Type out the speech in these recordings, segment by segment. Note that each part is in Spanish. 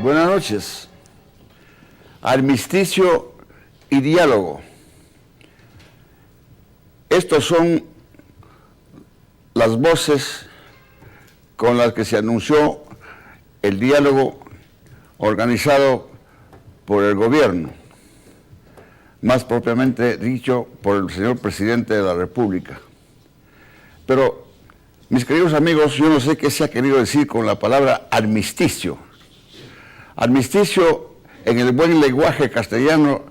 Buenas noches. Armisticio y diálogo. Estos son las voces con las que se anunció el diálogo organizado por el gobierno, más propiamente dicho por el señor presidente de la República. Pero, mis queridos amigos, yo no sé qué se ha querido decir con la palabra armisticio. Armisticio, en el buen lenguaje castellano,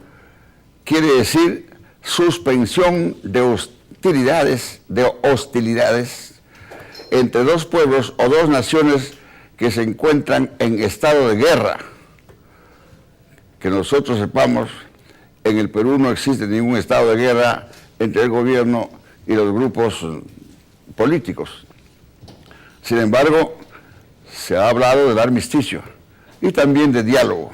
quiere decir suspensión de hostilidades entre dos pueblos o dos naciones que se encuentran en estado de guerra. Que nosotros sepamos, en el Perú no existe ningún estado de guerra entre el gobierno y los grupos políticos. Sin embargo, se ha hablado del armisticio y también de diálogo.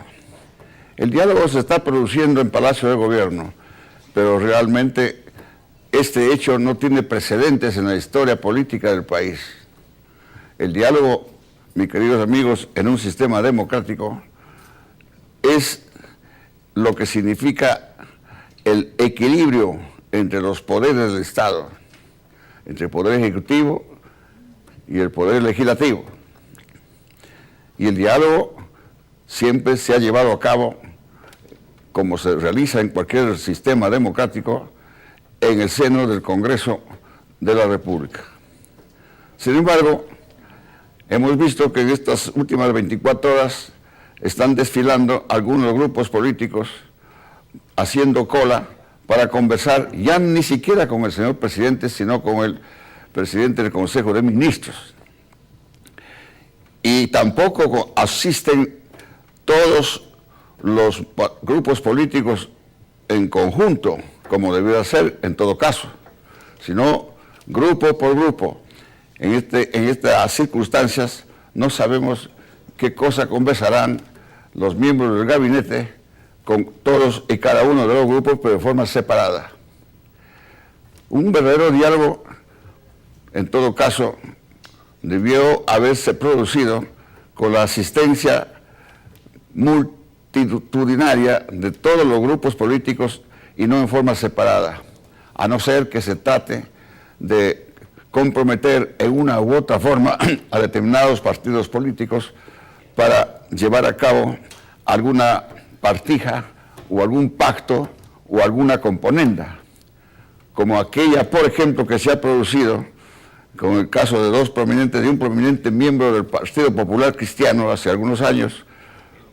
El diálogo se está produciendo en Palacio de Gobierno, pero realmente este hecho no tiene precedentes en la historia política del país. El diálogo, mis queridos amigos, en un sistema democrático es lo que significa el equilibrio entre los poderes del Estado, entre el poder ejecutivo y el poder legislativo. Y el diálogo siempre se ha llevado a cabo, como se realiza en cualquier sistema democrático, en el seno del Congreso de la República. Sin embargo, hemos visto que en estas últimas 24 horas están desfilando algunos grupos políticos haciendo cola para conversar, ya ni siquiera con el señor presidente, sino con el presidente del Consejo de Ministros. Y tampoco asisten todos los grupos políticos en conjunto, como debiera ser en todo caso, sino grupo por grupo. En estas circunstancias no sabemos qué cosa conversarán los miembros del gabinete con todos y cada uno de los grupos, pero de forma separada. Un verdadero diálogo, en todo caso, debió haberse producido con la asistencia multitudinaria de todos los grupos políticos y no en forma separada, a no ser que se trate de comprometer en una u otra forma a determinados partidos políticos para llevar a cabo alguna partija o algún pacto o alguna componenda, como aquella, por ejemplo, que se ha producido con el caso de un prominente miembro del Partido Popular Cristiano hace algunos años,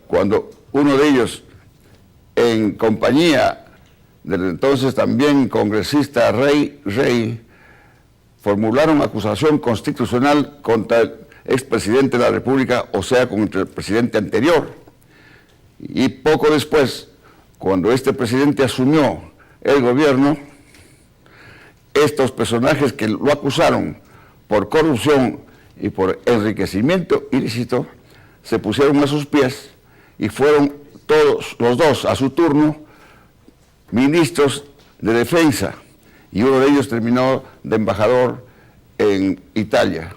cuando uno de ellos, en compañía del entonces también congresista Rey, formularon acusación constitucional contra el expresidente de la República, o sea, contra el presidente anterior. Y poco después, cuando este presidente asumió el gobierno, estos personajes que lo acusaron por corrupción y por enriquecimiento ilícito, se pusieron a sus pies y fueron todos los dos, a su turno, ministros de defensa, y uno de ellos terminó de embajador en Italia.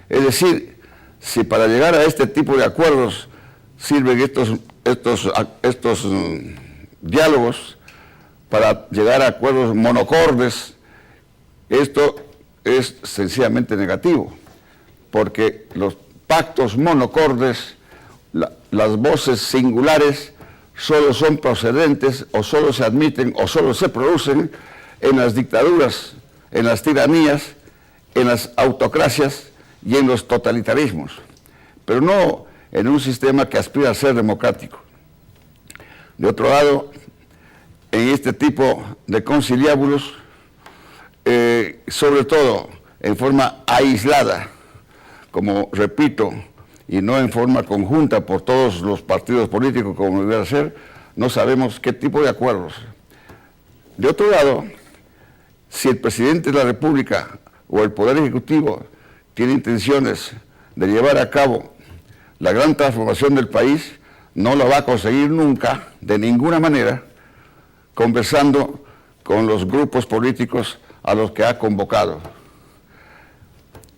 Es decir, si para llegar a este tipo de acuerdos sirven estos diálogos, para llegar a acuerdos monocordes, esto es sencillamente negativo, porque los pactos monocordes, las voces singulares, solo son procedentes o solo se admiten o solo se producen en las dictaduras, en las tiranías, en las autocracias y en los totalitarismos, pero no en un sistema que aspira a ser democrático. De otro lado, en este tipo de conciliábulos, sobre todo en forma aislada, como repito, y no en forma conjunta por todos los partidos políticos como debería ser, no sabemos qué tipo de acuerdos. De otro lado, si el presidente de la República o el Poder Ejecutivo tiene intenciones de llevar a cabo la gran transformación del país, no lo va a conseguir nunca, de ninguna manera, conversando con los grupos políticos a los que ha convocado.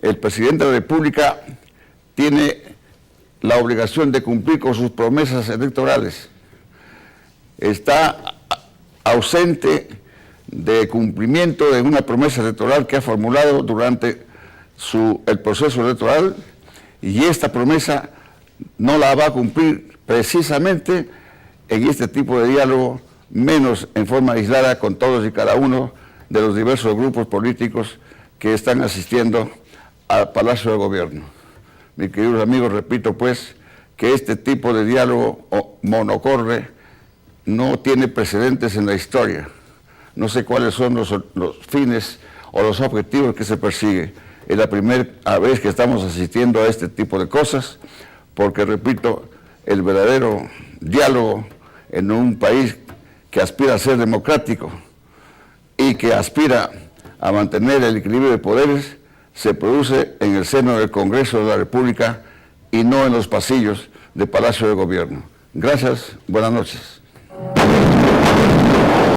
El presidente de la República tiene la obligación de cumplir con sus promesas electorales. Está ausente de cumplimiento de una promesa electoral que ha formulado durante el proceso electoral, y esta promesa no la va a cumplir precisamente en este tipo de diálogo, menos en forma aislada con todos y cada uno de los diversos grupos políticos que están asistiendo al Palacio de Gobierno. Mis queridos amigos, repito pues que este tipo de diálogo monocorre no tiene precedentes en la historia. No sé cuáles son los fines o los objetivos que se persigue. Es la primera vez que estamos asistiendo a este tipo de cosas, porque, repito, el verdadero diálogo en un país que aspira a ser democrático y que aspira a mantener el equilibrio de poderes se produce en el seno del Congreso de la República y no en los pasillos del Palacio de Gobierno. Gracias, buenas noches.